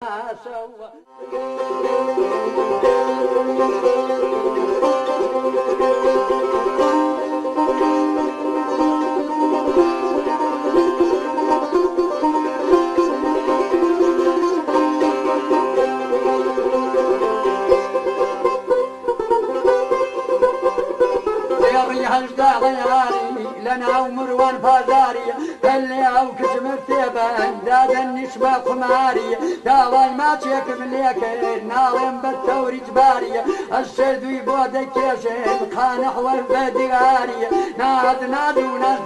سوا هجدا ضياري لنا ومروان فازاري اللي او كتم الثيبان داد النشبة قماري داوي ما تشيك مليك ناظم بالثوري جباري الشد يبود كيشن خانح والبدياري ناد وناس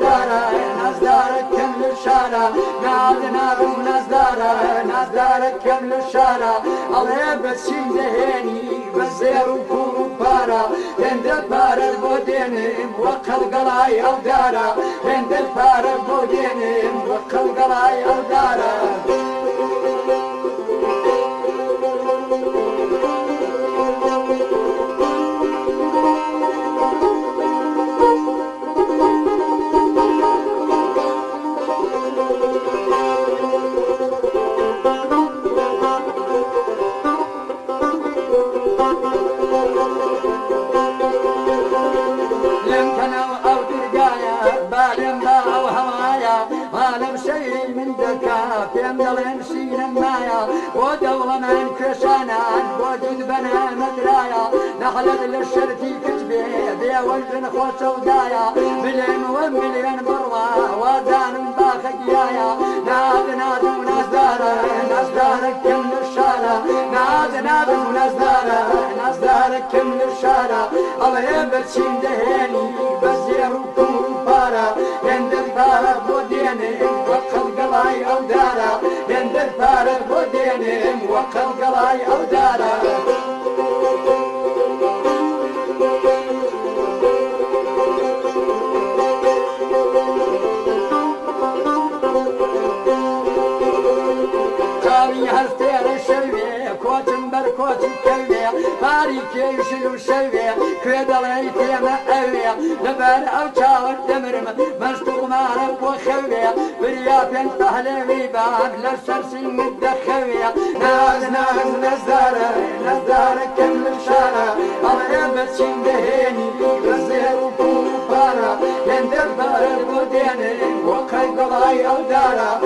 دارك كمل الشارع ناد وناس دارك كمل الشارع الله بسين دهيني بزير وكورو بارا عند البار البودين وقل قلاي او دارا عند البار البودين وقل قلاي او دارا ودولة من كشانان وجود بنا مدرايا نخلق للشرتي كتبي بيا وجن خوش ودايا مليون ومليون بروا ودان باخقيايا ناد وناس دارك كم الشارع ناد وناس دارك كم الشارع الله يبتشين دهيني بزير وكون بارا عند البارا بوديني وقل قلاي او دارا عند البارا بوديني وقل قلاي او دارا كوت الكلبي باريك يشلو الشلبي كيدلي تيما أبي لبان أو تاور دمرم مستوق مارك وخلبي برياب ينفهل بيباب للسرسين الدخلبي نزدار كم الشارع الله يبتشين دهيني بزير وكون بارا يندر بار البودين وقل قضاي أو دارا